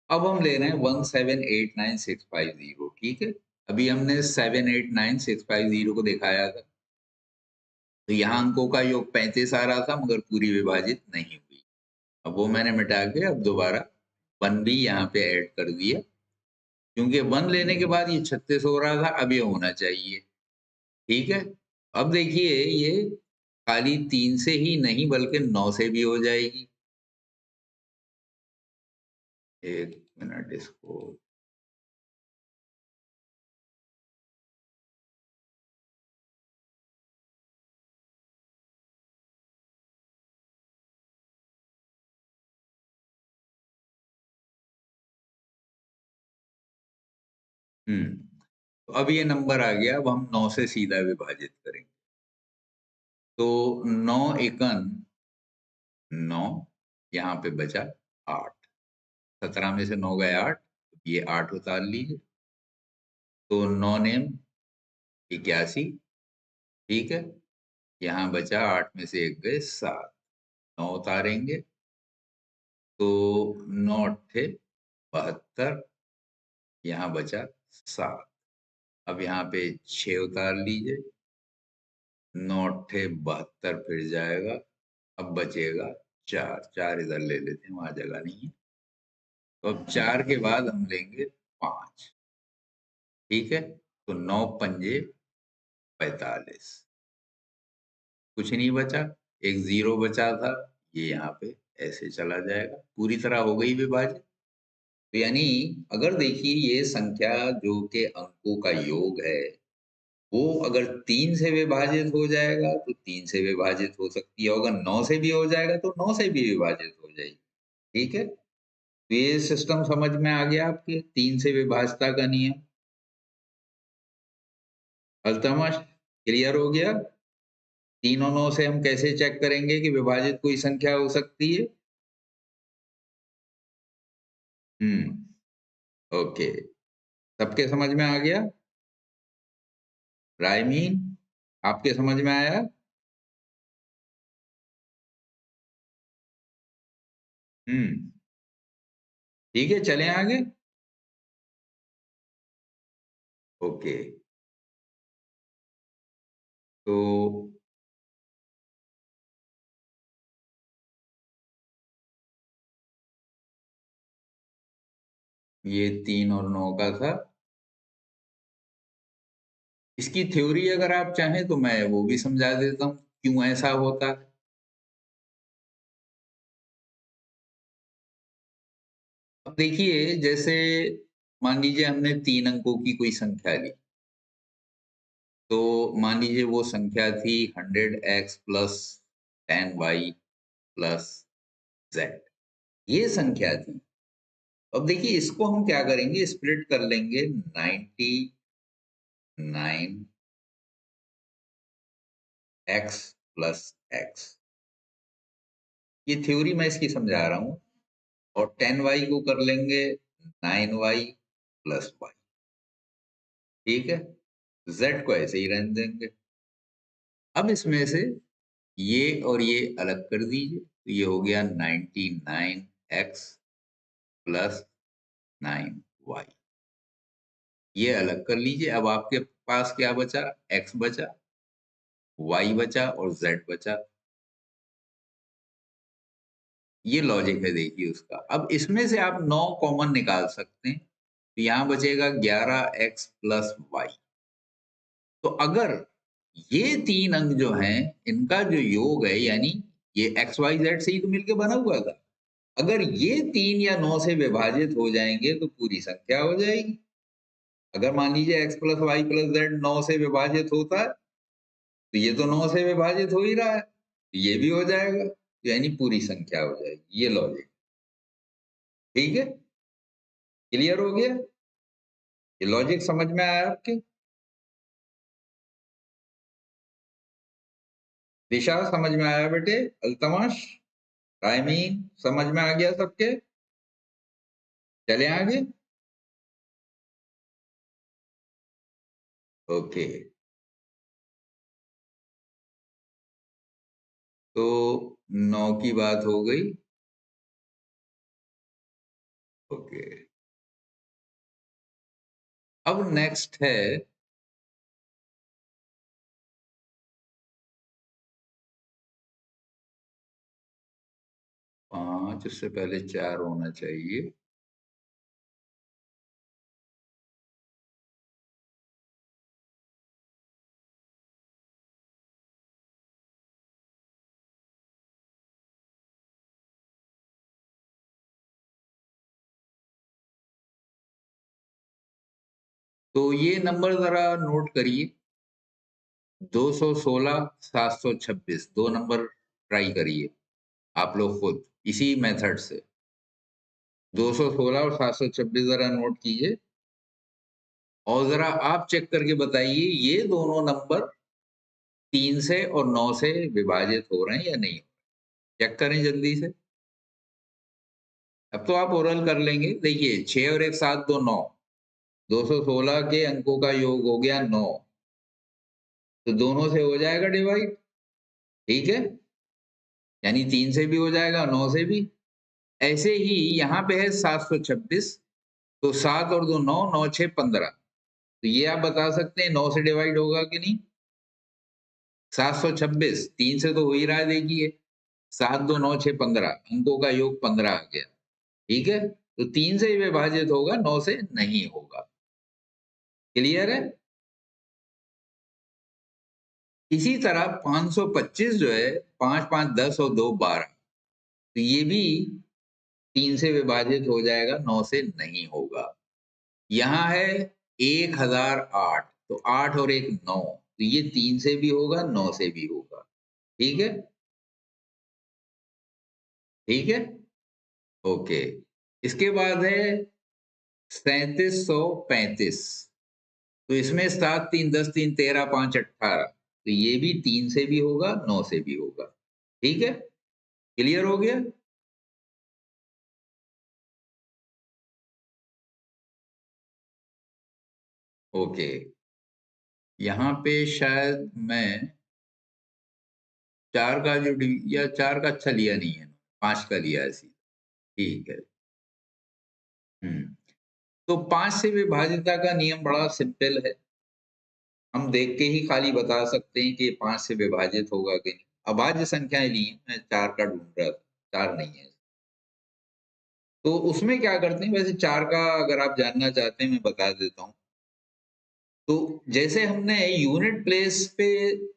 [SPEAKER 1] अब हम ले रहे हैं 1789650। ठीक है? अभी हमने 789650 को दिखाया था। तो यहाँ अंकों का योग 35 आ रहा था मगर पूरी विभाजित नहीं हुई। अब वो मैंने मिटा के अब दोबारा 1 भी यहाँ पे ऐड कर दिया। क्योंकि 1 लेने के बाद ये 36 हो रहा था, अब ये होना चाहिए। ठीक है? अब देखिए ये खाली 3 से ही नहीं बल्कि 9 से भी हो जाएगी। 1 मिनट इसको हुँ। तो अब ये नंबर आ गया, अब हम 9 से सीधा विभाजित करेंगे। तो 9 एकन 9, यहाँ पे बचा 8। 17 में से 9 गए 8, ये 8 उतार लीजिए। तो 9 नेम 81। ठीक है? यहाँ बचा 8 में से 1 गए 7। 9 उतारेंगे तो 9 अट्ठे 72, यहाँ बचा 7। अब यहाँ पे 6 उतार लीजिए। 9 अट्ठे 72 फिर जाएगा। अब बचेगा 4। 4 इधर ले लेते हैं, वहाँ जगह नहीं है। तो अब 4 के बाद हम लेंगे 5। ठीक है? तो 9 पंजे 45। कुछ नहीं बचा, एक 0 बचा था, ये यहाँ पे ऐसे चला जाएगा। पूरी तरह हो गई विभाजित। तो यानी अगर देखिए ये संख्या जो कि अंकों का योग है, वो अगर 3 से विभाजित हो जाएगा तो 3 से विभाजित हो सकती है, अगर 9 से भी हो जाएगा तो 9 से भी विभाजित हो जाएगी। ठीक है? तो ये सिस्टम समझ में आ गया आपके 3 से विभाज्यता का नियम? अल्तमश क्लियर हो गया? 3 और 9 से हम कैसे चेक करेंगे कि विभाजित कोई संख्या हो सकती है? हुँ, ओके। सबके समझ में आ गया? रायमीन, आपके समझ में आया? हुँ, ठीक है, चलें आगे? ओके, तो ये 3 और 9 का था। इसकी थ्योरी अगर आप चाहें तो मैं वो भी समझा देता हूँ, क्यों ऐसा होता है। अब देखिए, जैसे मान लीजिए हमने 3 अंकों की कोई संख्या ली, तो मान लीजिए वो संख्या थी 100x + 10y प्लस जेड, ये संख्या थी। अब देखिए इसको हम क्या करेंगे, स्प्लिट कर लेंगे 99 एक्स प्लस एक्स, ये थ्योरी मैं इसकी समझा रहा हूं। और 10y को कर लेंगे 9y प्लस वाई, ठीक है। z को ऐसे ही रहने देंगे। अब इसमें से ये और ये अलग कर दीजिए, तो ये हो गया 99x प्लस 9y, ये अलग कर लीजिए। अब आपके पास क्या बचा, x बचा, y बचा और z बचा। ये लॉजिक है देखिए उसका। अब इसमें से आप 9 कॉमन निकाल सकते हैं, तो यहाँ बचेगा 11x प्लस वाई। तो अगर ये तीन अंक जो हैं इनका जो योग है, यानी ये एक्स वाई जेड से ही तो मिलके बना हुआ था, अगर ये 3 या 9 से विभाजित हो जाएंगे तो पूरी संख्या हो जाएगी। अगर मान लीजिए x plus y plus z 9 से विभाजित होता है, तो ये तो 9 से विभाजित हो ही रहा है, तो ये भी हो जाएगा, यानी पूरी संख्या हो जाएगी। ये लॉजिक ठीक है, क्लियर हो गया? ये लॉजिक समझ में आया आपके? दिशा समझ में आया बेटे? अल्तमश, रायमीन समझ में आ गया सबके? चले आगे। ओके, तो 9 की बात हो गई। ओके, अब नेक्स्ट है 5, इससे पहले 4 होना चाहिए। तो ये नंबर जरा नोट करिए, 216 726, दो नंबर ट्राई करिए आप लोग खुद इसी मेथड से। 216 और 726 जरा नोट कीजिए और जरा आप चेक करके बताइए ये दोनों नंबर 3 से और 9 से विभाजित हो रहे हैं या नहीं। चेक करें जल्दी से। अब तो आप ओरल कर लेंगे। देखिए 6 और 1 7 2 9, 216 के अंकों का योग हो गया 9, तो दोनों से हो जाएगा डिवाइड, ठीक है, यानी 3 से भी हो जाएगा 9 से भी। ऐसे ही यहाँ पे है 726, तो 7 और 2 9, 9 6 15, तो ये आप बता सकते हैं 9 से डिवाइड होगा कि नहीं। 726 3 से तो हो ही रहा है, देखिए 7 2 9 6 15, अंकों का योग 15 आ गया, ठीक है, तो 3 से ही विभाजित होगा, 9 से नहीं होगा। क्लियर है? इसी तरह 525 जो है, 5 5 10 और 2 12, तो ये भी 3 से विभाजित हो जाएगा, 9 से नहीं होगा। यहाँ है 1008, तो 8 और 1 9, तो ये 3 से भी होगा 9 से भी होगा, ठीक है, ठीक है, ओके। इसके बाद है 3735, तो इसमें 7 3 10 3 13 5 18, तो ये भी 3 से भी होगा 9 से भी होगा, ठीक है, क्लियर हो गया? ओके, यहाँ पे शायद मैं 4 का जो या 4 का अच्छा लिया नहीं है, 5 का लिया है सीधा, ठीक है। तो 5 से विभाजिता का नियम बड़ा सिंपल है, हम देख के ही खाली बता सकते हैं कि 5 से विभाजित होगा कि नहीं। अभाज्य संख्याएं ली हैं, मैं 4 का ढूंढ रहा था, 4 नहीं है। तो उसमें क्या करते हैं, वैसे 4 का अगर आप जानना चाहते हैं मैं बता देता हूँ। तो जैसे हमने यूनिट प्लेस पे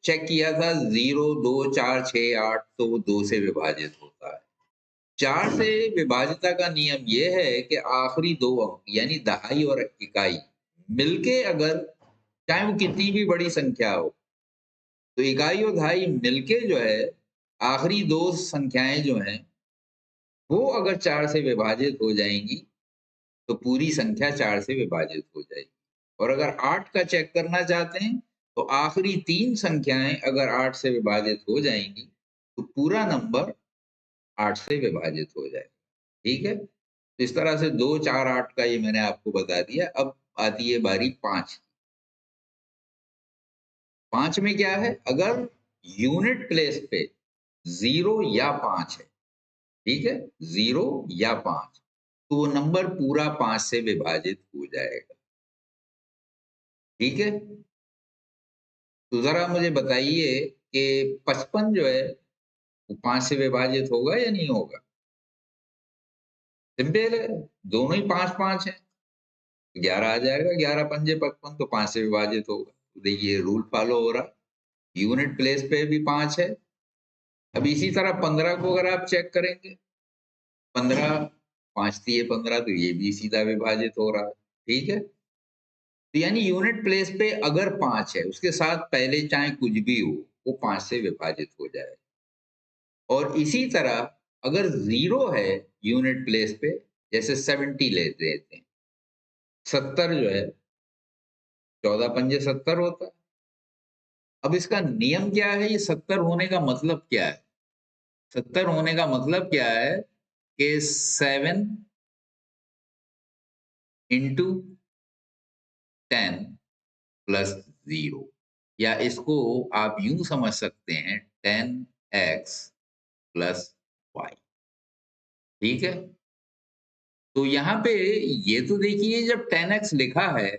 [SPEAKER 1] चेक किया था 0 2 4 6 8, तो वो 2 से विभाजित होता है। 4 से विभाजिता का नियम ये है कि आखिरी दो अंक यानी दहाई और इकाई मिलके, अगर चाहे वो कितनी भी बड़ी संख्या हो, तो इकाई और दहाई मिलके जो है आखिरी दो संख्याएं जो हैं वो अगर 4 से विभाजित हो जाएंगी तो पूरी संख्या 4 से विभाजित हो जाएगी। और अगर 8 का चेक करना चाहते हैं तो आखिरी 3 संख्याएं अगर 8 से विभाजित हो जाएंगी तो पूरा नंबर 8 से विभाजित हो जाएगा। ठीक है? तो इस तरह से 2, 4, 8 का ये मैंने आपको बता दिया। अब आती है बारी 5। 5 में क्या है? अगर यूनिट प्लेस पे 0 या 5 है, ठीक है? 0 या 5, तो वो नंबर पूरा 5 से विभाजित हो जाएगा। ठीक है? तो ज़रा मुझे बताइए कि 55 जो है, वो 5 से विभाजित होगा या नहीं होगा? सिंपल है, दोनों ही 5-5 हैं। 11 आ जाएगा, 11 पंजे 55 तो 5 से विभाजित होगा। तो देखिए रूल फॉलो हो रहा। यूनिट प्लेस पे भी 5 है। अब इसी तरह 15 को अगर आप चेक करेंगे, 15 5 तिये 15 तो ये भी सीधा विभाजित हो रहा है। ठीक है? तो यानी यूनिट प्लेस पे अगर 5 है, उसके साथ पहले चाहे कुछ भी हो, वो 5 से विभाजित हो जाए। और इसी तरह अगर 0 है यूनिट प्लेस पे, जैसे 70 ले लेते हैं। 70 जो है, 14 पंजे 70 होता है। अब इसका नियम क्या है? ये 70 होने का मतलब क्या है? 70 होने का मतलब क्या है कि 7 इंटू 10 प्लस 0, या इसको आप यूं समझ सकते हैं 10x प्लस वाई। ठीक है? तो यहाँ पे ये तो देखिए, जब 10x लिखा है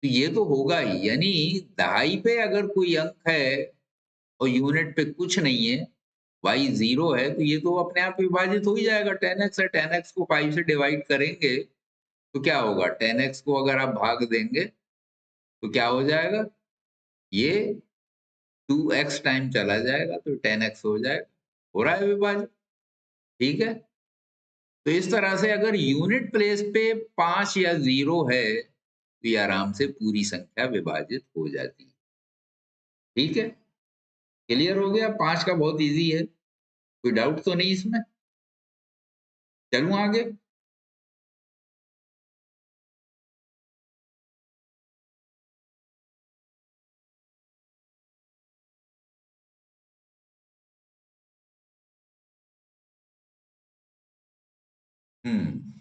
[SPEAKER 1] तो ये तो होगा ही, यानी दहाई पे अगर कोई अंक है और यूनिट पे कुछ नहीं है, y 0 है, तो ये तो अपने आप विभाजित हो ही जाएगा। 10x है, 10x को 5 से डिवाइड करेंगे तो क्या होगा? 10x को अगर आप भाग देंगे तो क्या हो जाएगा? ये 2x टाइम चला जाएगा तो 10x हो जाएगा। हो रहा है विभाजन। ठीक है? तो इस तरह से अगर यूनिट प्लेस पे 5 या 0 है तो ये आराम से पूरी संख्या विभाजित हो जाती है। ठीक है? क्लियर हो गया? 5 का बहुत इजी है। कोई डाउट तो नहीं इसमें? चलूं आगे? हम्म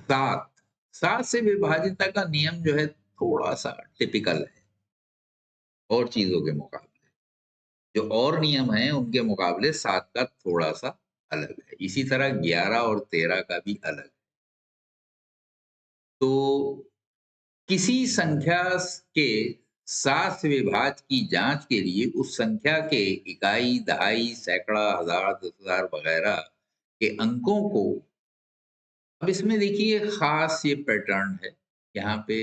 [SPEAKER 1] 7 7 से विभाजितता का नियम जो है थोड़ा सा टिपिकल है और चीजों के मुकाबले। जो और नियम हैं उनके मुकाबले 7 का थोड़ा सा अलग है। इसी तरह 11 और 13 का भी अलग है। तो किसी संख्या के 7 से विभाज्य की जांच के लिए उस संख्या के इकाई, दहाई, सैकड़ा, हजार, 10,000 वगैरह के अंकों को, अब इसमें देखिए खास ये पैटर्न है। यहाँ पे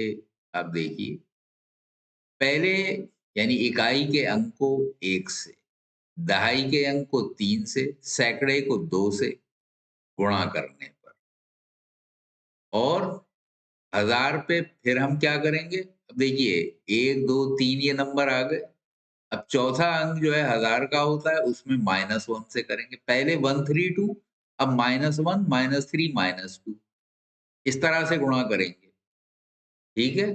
[SPEAKER 1] आप देखिए, पहले यानी इकाई के अंक को 1 से, दहाई के अंक को 3 से, सैकड़े को 2 से गुणा करने पर, और हजार पे फिर हम क्या करेंगे? अब देखिए 1, 2, 3 ये नंबर आ गए। अब चौथा अंक जो है हजार का होता है, उसमें -1 से करेंगे। पहले 132, अब -1, -3, -2, इस तरह से गुणा करेंगे। ठीक है?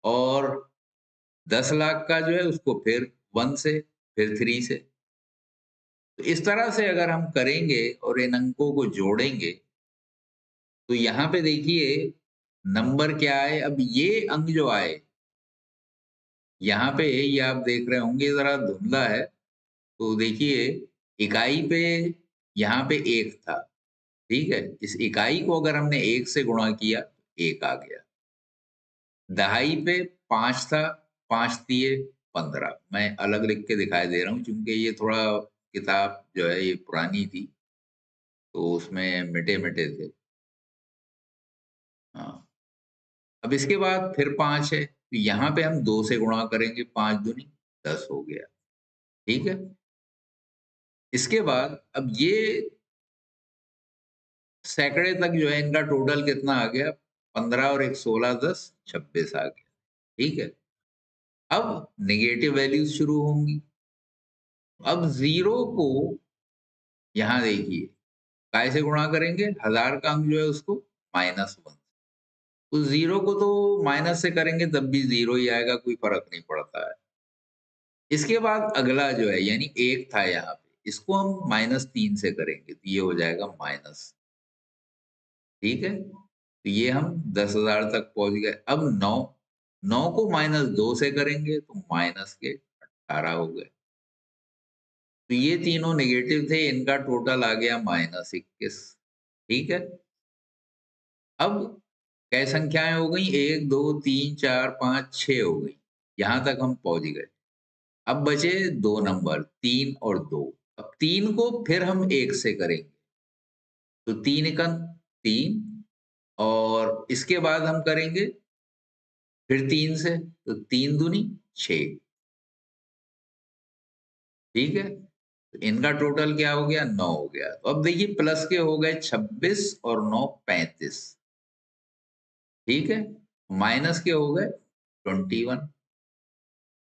[SPEAKER 1] और 10 लाख का जो है उसको फिर 1 से, फिर 3 से। तो इस तरह से अगर हम करेंगे और इन अंकों को जोड़ेंगे तो यहाँ पे देखिए नंबर क्या आए। अब ये अंक जो आए, यहाँ पे ये आप देख रहे होंगे, ज़रा धुंधला है। तो देखिए इकाई पे यहाँ पे 1 था, ठीक है? इस इकाई को अगर हमने 1 से गुणा किया, 1 आ गया। दहाई पे 5 था, 5 तिये 15। मैं अलग लिख के दिखाई दे रहा हूँ क्योंकि ये थोड़ा किताब जो है ये पुरानी थी, तो उसमें मिटे-मिटे थे। हाँ। अब इसके बाद फिर 5 है, तो यहाँ पे हम 2 से गुणा करेंगे, 5 दूनी 10 हो गया। ठीक है? इसके बाद अब ये सैकड़े तक जो है इनका टोटल कितना आ गया? 15 और 1 16, 10 26 आ गया। ठीक है? अब नेगेटिव वैल्यूज़ शुरू होंगी। अब 0 को यहाँ देखिए, काय से गुणा करेंगे? 1000 का अंक जो है उसको -1, तो 0 को तो माइनस से करेंगे तब भी 0 ही आएगा, कोई फ़र्क नहीं पड़ता है। इसके बाद अगला जो है यानी 1 था यहाँ पे, इसको हम -3 से करेंगे, तो ये हो जाएगा माइनस, ठीक है? तो ये हम 10,000 तक पहुँच गए। अब 9, 9 को -2 से करेंगे तो माइनस के 18 हो गए। तो ये तीनों नेगेटिव थे, इनका टोटल आ गया -21, ठीक है? अब कै संख्याएँ हो गई? 1, 2, 3, 4, 5, 6 हो गई। यहाँ तक हम पहुँच गए। अब बचे 2 नंबर 3 और 2। अब 3 को फिर हम 1 से करेंगे। तो 3 एकम 3 और इसके बाद हम करेंगे फिर 3 से, तो 3 दूनी 6, ठीक है? तो इनका टोटल क्या हो गया? 9 हो गया। तो अब देखिए प्लस के हो गए 26 और 9 35, ठीक है? माइनस के हो गए 21,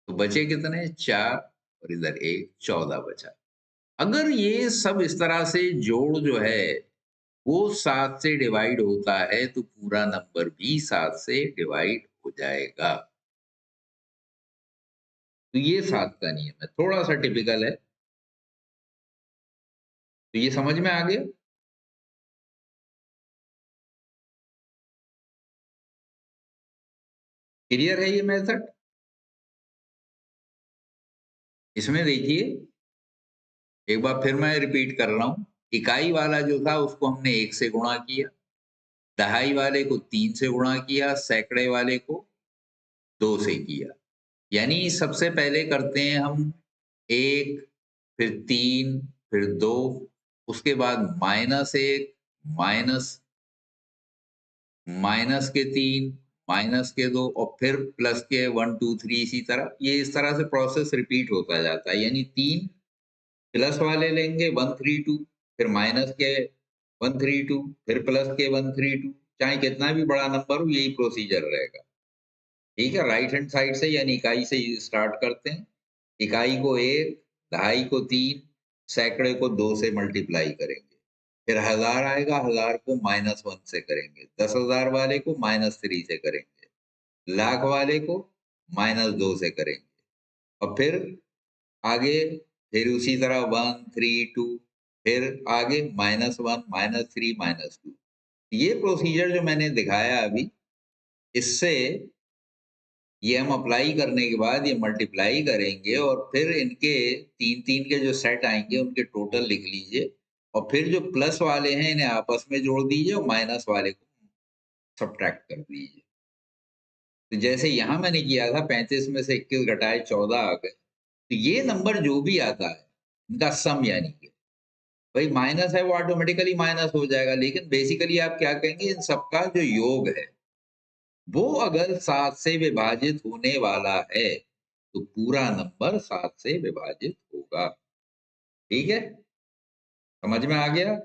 [SPEAKER 1] तो बचे कितने? 4 और इधर 1, 14 बचा। अगर ये सब इस तरह से जोड़ जो है वो 7 से डिवाइड होता है तो पूरा नंबर भी 7 से डिवाइड हो जाएगा। तो ये 7 का नियम है, थोड़ा-सा टिपिकल है। तो ये समझ में आ गया? क्लियर है ये मेथड? इसमें देखिए, एक बार फिर मैं रिपीट कर रहा हूँ। इकाई वाला जो था उसको हमने 1 से गुणा किया, दहाई वाले को 3 से गुणा किया, सैकड़े वाले को 2 से किया। यानी सबसे पहले करते हैं हम 1, फिर 3, फिर 2, उसके बाद -1, माइनस माइनस के 3, माइनस के 2 और फिर प्लस के 1, 2, 3 इसी तरह। ये इस तरह से प्रोसेस रिपीट होता जाता है। यानी 3 प्लस वाले लेंगे 132, फिर माइनस के 132, फिर प्लस के 132, चाहे कितना भी बड़ा नंबर हो यही प्रोसीजर रहेगा। ठीक है? राइट हैंड साइड से यानी इकाई से स्टार्ट करते हैं। इकाई को 1, दहाई को 3, सैकड़े को 2 से मल्टीप्लाई करेंगे। फिर 1000 आएगा, 1000 को -1 से करेंगे। 10,000 वाले को -3 से करेंगे। लाख वाले को -2 से करेंगे। और फिर आगे फिर उसी तरह 1, 3, 2 फिर आगे -1, -3, -2 ये प्रोसीजर जो मैंने दिखाया अभी, इससे ये हम अप्लाई करने के बाद ये मल्टीप्लाई करेंगे और फिर इनके 3-3 के जो सेट आएँगे उनके टोटल लिख लीजिए और फिर जो प्लस वाले हैं इन्हें आपस में जोड़ दीजिए और माइनस वाले को सब्ट्रैक्ट कर दीजिए। तो जैसे यहाँ मैंने किया था 35 में से 21 घटाए 14 आ गए। तो ये नंबर जो भी आता है, इनका सम यानी कि भई माइनस है वो ऑटोमेटिकली माइनस हो जाएगा लेकिन बेसिकली आप क्या कहेंगे इन सबका जो योग है वो अगर 7 से विभाजित होने वाला है, तो पूरा नंबर 7 से विभाजित होगा। ठीक है? समझ में आ गया?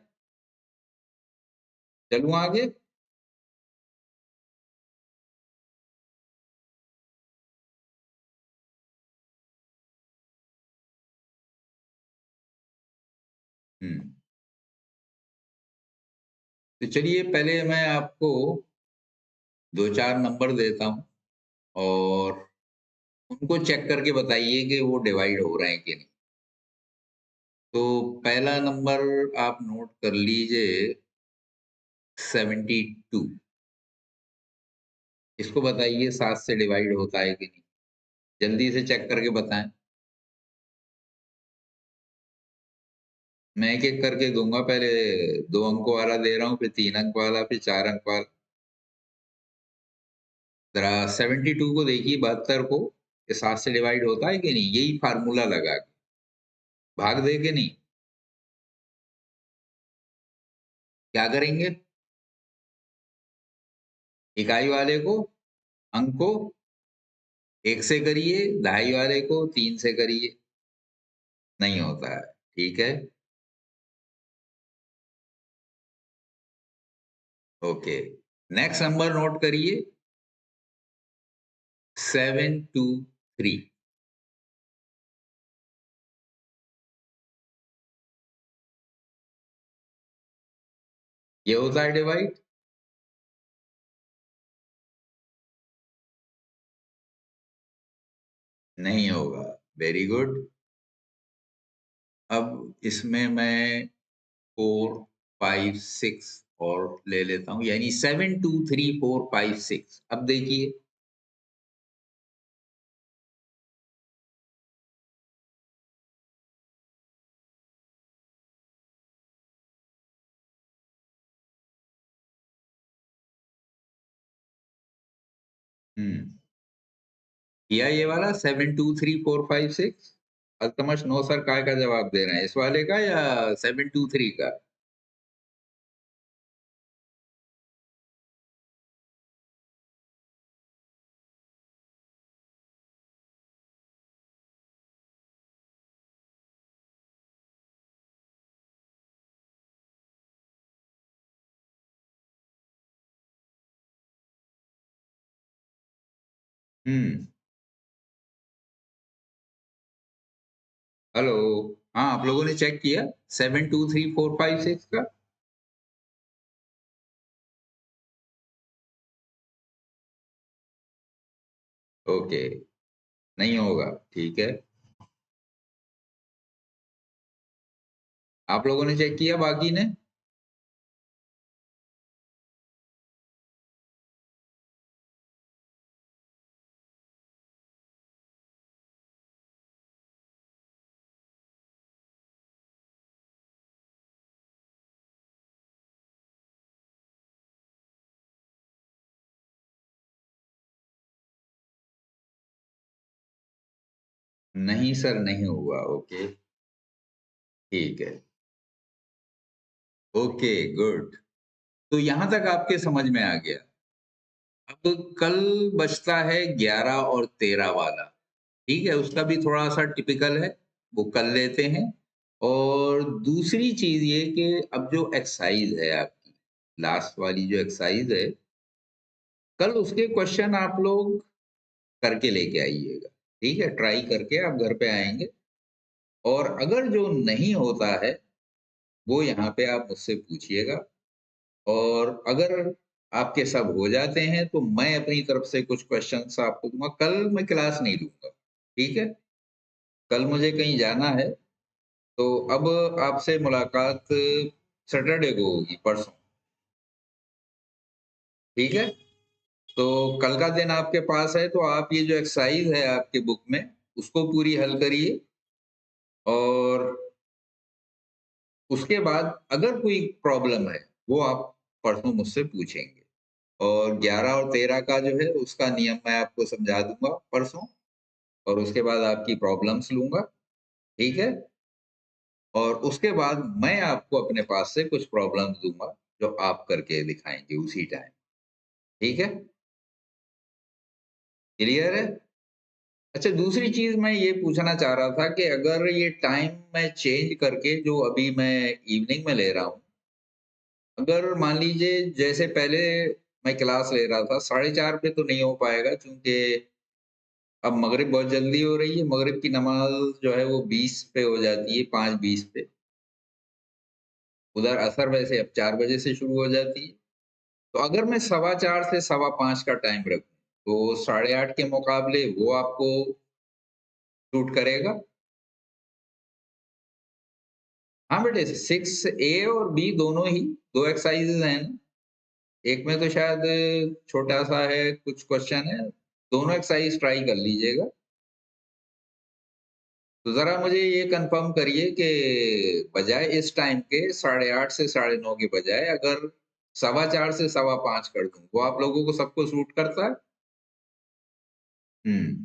[SPEAKER 1] चलूँ आगे? हुँ। तो चलिए पहले मैं आपको 2-4 नंबर देता हूँ और उनको चेक करके बताइए कि वो डिवाइड हो रहे हैं कि नहीं। तो पहला नंबर आप नोट कर लीजिए 72 इसको बताइए 7 से डिवाइड होता है कि नहीं? जल्दी से चेक करके बताएँ। मैं एक-एक करके दूँगा, पहले 2 अंकों वाला दे रहा हूँ, फिर 3 अंक वाला, फिर 4 अंक वाला। ज़रा 72 को देखिए 72 को, ये 7 से डिवाइड होता है कि नहीं? यही फ़ॉर्मूला लगा के। भाग दे के नहीं? क्या करेंगे? इकाई वाले को, अंक को 1 से करिए, दहाई वाले को 3 से करिए। नहीं होता है, ठीक है? ओके। नेक्स्ट नंबर नोट करिए 723 ये होता है डिवाइड। नहीं होगा। Very good. अब इसमें मैं 4, 5, 6 और ले लेता हूँ, यानी 7, 2, 3, 4, 5, 6। अब देखिए। किया ये वाला 7, 2, 3, 4, 5, 6। अल्तमश नो सर काय का जवाब दे रहे हैं, इस वाले का या 7, 2, 3 का? हम्म। हेलो। हाँ, आप लोगों ने चेक किया 7, 2, 3, 4, 5, 6 का? ओके। नहीं होगा। ठीक है। आप लोगों ने चेक किया, बाकी ने? नहीं सर, नहीं हुआ। ओके। ठीक है। Okay, good. तो यहां तक आपके समझ में आ गया। अब कल बचता है 11 और 13 वाला। ठीक है, उसका भी थोड़ा सा टिपिकल है, वो कर लेते हैं। और दूसरी चीज ये कि अब जो एक्सरसाइज है आपकी, लास्ट वाली जो एक्सरसाइज है, कल उसके क्वेश्चन आप लोग करके लेके आइएगा। ठीक है, ट्राई करके आप घर पे आएंगे। और अगर जो नहीं होता है, वो यहाँ पे आप मुझसे पूछिएगा। और अगर आपके सब हो जाते हैं तो मैं अपनी तरफ से कुछ क्वेश्चंस आपको दूंगा। कल मैं क्लास नहीं लूंगा। ठीक है। कल मुझे कहीं जाना है। तो अब आपसे मुलाकात सैटरडे को होगी, परसों। ठीक है। तो कल का दिन आपके पास है, तो आप ये जो एक्सरसाइज है आपके बुक में, उसको पूरी हल करिए। और उसके बाद अगर कोई प्रॉब्लम है, वो आप परसों मुझसे पूछेंगे। और 11 और 13 का जो है उसका नियम मैं आपको समझा दूंगा परसों। और उसके बाद आपकी प्रॉब्लम्स लूंगा। ठीक है। और उसके बाद मैं आपको अपने पास से कुछ प्रॉब्लम्स दूंगा, जो आप करके दिखाएंगे उसी टाइम। ठीक है। क्लियर है? अच्छा, दूसरी चीज मैं ये पूछना चाह रहा था कि अगर ये टाइम मैं चेंज करके, जो अभी मैं इवनिंग में ले रहा हूँ, अगर मान लीजिए जैसे पहले मैं क्लास ले रहा था 4:30 पे, तो नहीं हो पाएगा, क्योंकि अब मगरिब बहुत जल्दी हो रही है। मगरिब की नमाज जो है वो 20 पे हो जाती है, 5:20 पे। उधर असर वैसे अब 4 बजे से शुरू हो जाती है। तो अगर मैं 4:15 से 5:15 का टाइम रखूं, तो 8:30 के मुकाबले वो आपको सूट करेगा? हाँ बेटे, 6A और बी दोनों ही दो एक्सरसाइजेज हैं ना। एक में तो शायद छोटा सा है, कुछ क्वेश्चन है। दोनों एक्सरसाइज ट्राई कर लीजिएगा। तो जरा मुझे ये कंफर्म करिए कि बजाय इस टाइम के 8:30 से 9:30 के बजाय, अगर 4:15 से 5:15 कर दूं, वो आप लोगों को सबको सूट करता है? हम्म।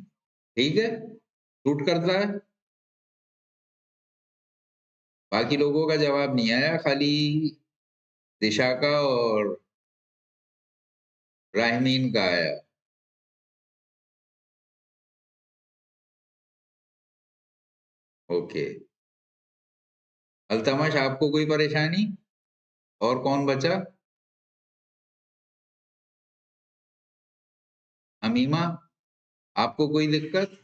[SPEAKER 1] ठीक है। सूट करता है। बाकी लोगों का जवाब नहीं आया, खाली दिशा का और राहमीन का आया। ओके। अल्तमश, आपको कोई परेशानी? और कौन बचा? अमीमा, आपको कोई दिक्कत?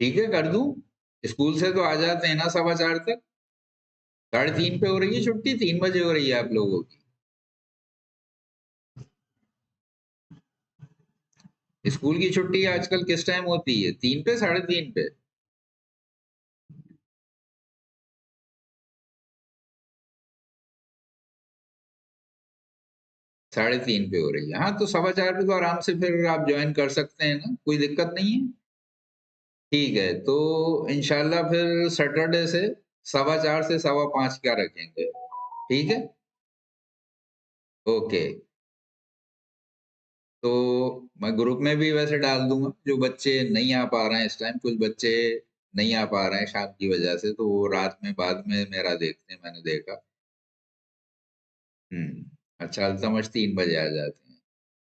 [SPEAKER 1] ठीक है, कर दूं? स्कूल से तो आ जाते हैं ना 4:15 तक। 3:30 पे हो रही है छुट्टी, 3 बजे हो रही है आप लोगों की। स्कूल की छुट्टी आजकल किस टाइम होती है? 3 पे, 3:30 पे? 3:30 पे हो रही है। हाँ, तो 4:15 पे तो आराम से फिर आप ज्वाइन कर सकते हैं ना, कोई दिक्कत नहीं है। ठीक है, तो इंशाल्लाह फिर सैटरडे से 4:15 से 5:15 का रखेंगे। ठीक है? ओके। तो मैं ग्रुप में भी वैसे डाल दूँगा, जो बच्चे नहीं आ पा रहे हैं इस टाइम, कुछ बच्चे नहीं आ पा रहे हैं शाम की वजह से, तो वो रात में बाद में मेरा देखते हैं, मैंने देखा। हुँ। अच्छा, अल्तमश 3 बजे आ जाते हैं।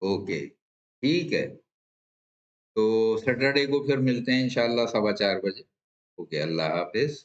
[SPEAKER 1] ओके, ठीक है। तो सैटरडे को फिर मिलते हैं इंशाल्लाह 4:15 बजे। ओके, अल्लाह हाफ़िज़।